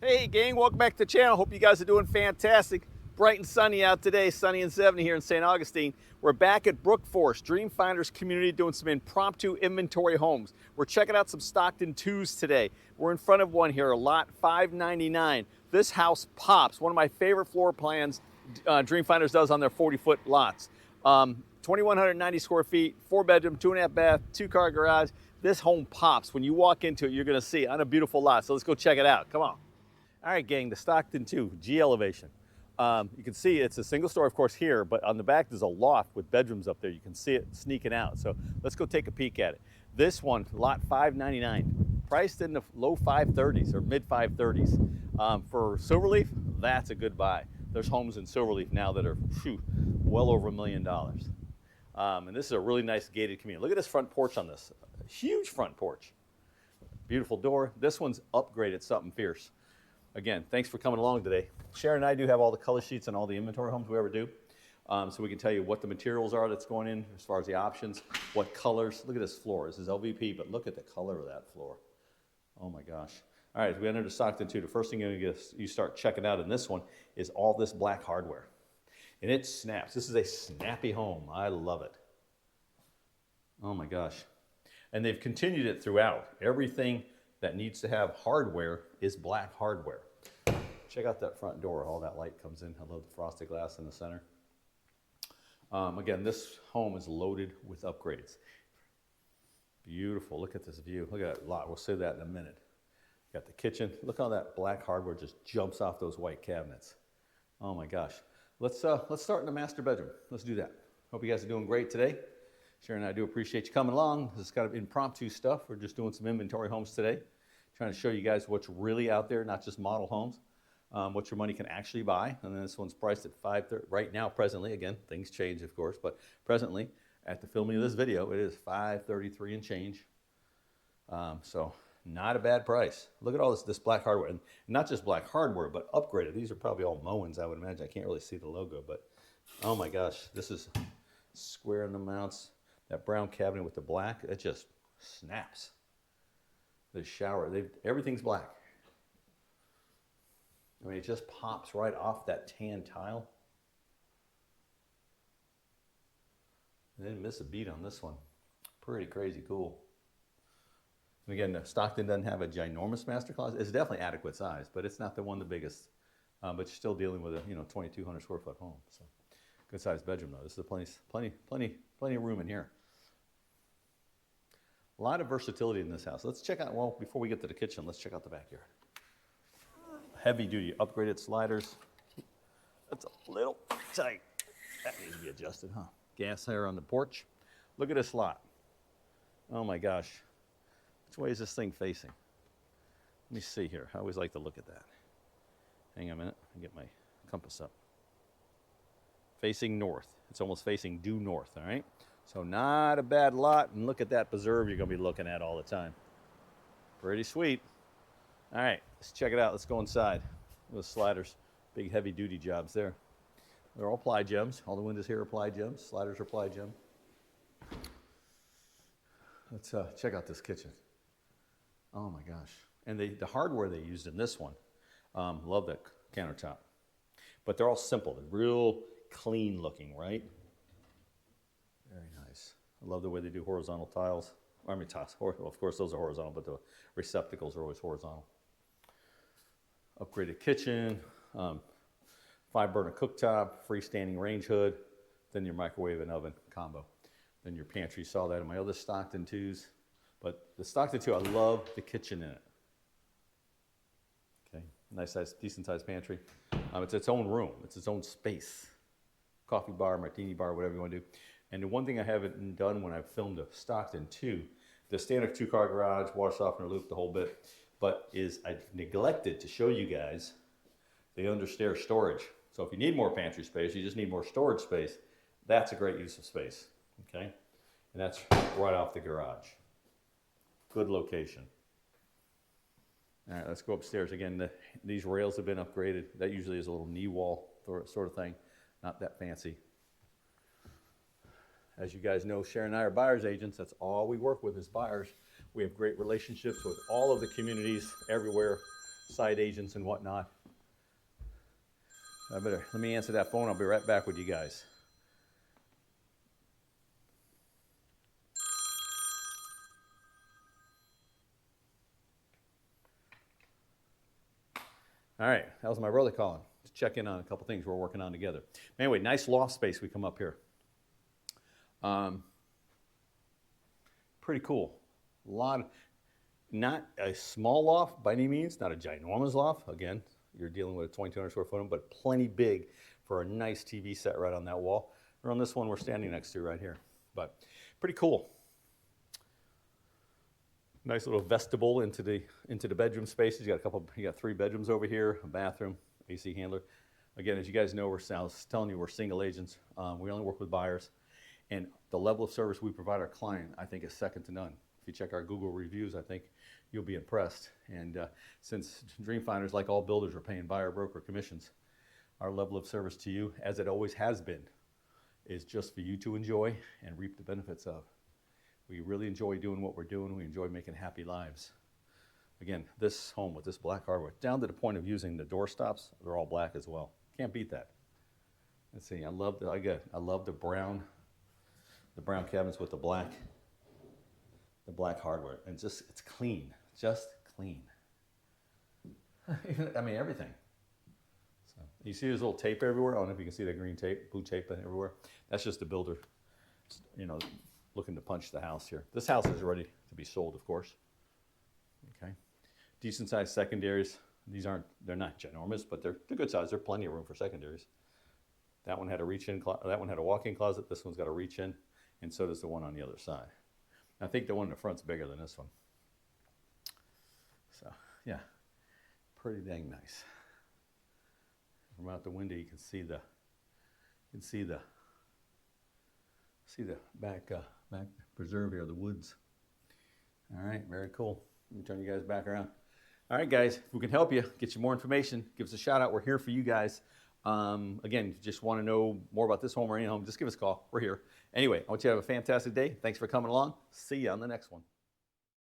Hey gang, welcome back to the channel. Hope you guys are doing fantastic. Bright and sunny out today, sunny and 70 here in St. Augustine. We're back at Brook Dream Finders community doing some impromptu inventory homes. We're checking out some Stockton 2s today. We're in front of one here, lot 599. This house pops, one of my favorite floor plans Dream Finders does on their 40-foot lots. 2,190 square feet, 4-bedroom, 2.5 bath, 2-car garage. This home pops. When you walk into it, you're gonna see it on a beautiful lot. So let's go check it out, come on. All right, gang, the Stockton 2, G elevation. You can see it's a single story, of course, here, but on the back there's a loft with bedrooms up there. You can see it sneaking out. So let's go take a peek at it. This one, lot 599, priced in the low 530s or mid 530s. For SilverLeaf, that's a good buy. There's homes in SilverLeaf now that are well over $1 million. And this is a really nice gated community. Look at this front porch on this. A huge front porch. Beautiful door. This one's upgraded something fierce. Again, thanks for coming along today. Sharon and I do have all the color sheets on all the inventory homes we ever do. So we can tell you what the materials are that's going in as far as the options, what colors. Look at this floor. This is LVP, but look at the color of that floor. Oh my gosh. All right, as we enter the Stockton 2, the first thing you start checking out in this one is all this black hardware. And it snaps. This is a snappy home. I love it. Oh my gosh. And they've continued it throughout. Everything that needs to have hardware is black hardware. Check out that front door, all that light comes in. I love the frosted glass in the center. Again, this home is loaded with upgrades. Beautiful, look at this view. Look at that lot, we'll see that in a minute. Got the kitchen, look how that black hardware just jumps off those white cabinets. Oh my gosh. Let's start in the master bedroom. Let's do that. Hope you guys are doing great today. Sharon and I do appreciate you coming along. This is kind of impromptu stuff. We're just doing some inventory homes today. Trying to show you guys what's really out there, not just model homes, what your money can actually buy. And then this one's priced at $530 right now, presently. Again, things change, of course, but presently, at the filming of this video, it is $533 and change. So not a bad price. Look at all this black hardware, and not just black hardware, but upgraded. These are probably all Moens, I would imagine. I can't really see the logo, but oh my gosh, this is square in the mounts. That brown cabinet with the black, it just snaps. The shower, everything's black. I mean, it just pops right off that tan tile. I didn't miss a beat on this one. Pretty crazy cool. And again, Stockton doesn't have a ginormous master closet. It's definitely adequate size, but it's not the biggest. But you're still dealing with a 2,200 square foot home. So good sized bedroom though. This is plenty of room in here. A lot of versatility in this house. Let's check out, well, before we get to the kitchen, let's check out the backyard. Heavy duty upgraded sliders. That's a little tight. That needs to be adjusted, huh? Gas here on the porch. Look at this lot. Oh my gosh. Which way is this thing facing? Let me see here. I always like to look at that. Hang on a minute. I'll get my compass up. Facing north. It's almost facing due north, all right? So not a bad lot, and look at that preserve you're gonna be looking at all the time. Pretty sweet. All right, let's check it out. Let's go inside. Those sliders, big heavy duty jobs there. They're all ply gems. All the windows here are ply gems. Sliders are ply gem. Let's check out this kitchen. Oh my gosh. And the hardware they used in this one, love that countertop. But they're all simple. They're real clean looking, right? Very nice. I love the way they do horizontal tiles. I mean tiles, well, of course those are horizontal, but the receptacles are always horizontal. Upgraded kitchen, 5-burner cooktop, freestanding range hood, then your microwave and oven combo. Then your pantry, you saw that in my other Stockton 2s. But the Stockton 2, I love the kitchen in it. Okay, nice size, decent sized pantry. It's its own room, it's its own space. Coffee bar, martini bar, whatever you want to do. And the one thing I haven't done when I've filmed a Stockton 2, the standard 2-car garage, water softener loop, the whole bit, but is I've neglected to show you guys the understair storage. So if you need more pantry space, you just need more storage space, that's a great use of space, okay? And that's right off the garage. Good location. All right, let's go upstairs. Again, these rails have been upgraded. That usually is a little knee wall sort of thing, not that fancy. As you guys know, Sharon and I are buyer's agents. That's all we work with is buyers. We have great relationships with all of the communities everywhere. side agents and whatnot. Let me answer that phone. I'll be right back with you guys. All right, that was my brother calling to check in on a couple things we're working on together. Anyway, nice loft space we come up here. Pretty cool. Not a small loft by any means, not a ginormous loft. Again, you're dealing with a 2,200 square foot, but plenty big for a nice TV set right on that wall. Or on this one we're standing next to right here. But pretty cool. Nice little vestibule into the bedroom spaces. You got 3 bedrooms over here, a bathroom, AC handler. Again, as you guys know, I was telling you we're single agents. We only work with buyers, and the level of service we provide our client, I think, is second to none. If you check our Google reviews, I think you'll be impressed. And since Dream Finders, like all builders, are paying buyer broker commissions, our level of service to you, as it always has been, is just for you to enjoy and reap the benefits of. We really enjoy doing what we're doing. We enjoy making happy lives. Again, this home with this black hardwood, down to the point of using the door stops, they're all black as well. Can't beat that. Let's see, I love the brown cabinets with the black hardware, and it's clean, just clean. I mean, everything. So you see there's a little tape everywhere. I don't know if you can see that green tape, blue tape everywhere. That's just the builder, looking to punch the house here. This house is ready to be sold, of course. Okay, decent sized secondaries. They're not ginormous, but they're good size. There's plenty of room for secondaries. That one had a reach-in. That one had a walk-in closet. This one's got a reach-in, and so does the one on the other side. I think the one in the front's bigger than this one. So yeah, pretty dang nice. From out the window, you can see the back preserve here, the woods. All right, very cool. Let me turn you guys back around. All right, guys, if we can help you, get you more information, give us a shout out. We're here for you guys. Again, if you just want to know more about this home or any home, just give us a call. We're here. Anyway, I want you to have a fantastic day. Thanks for coming along. See you on the next one.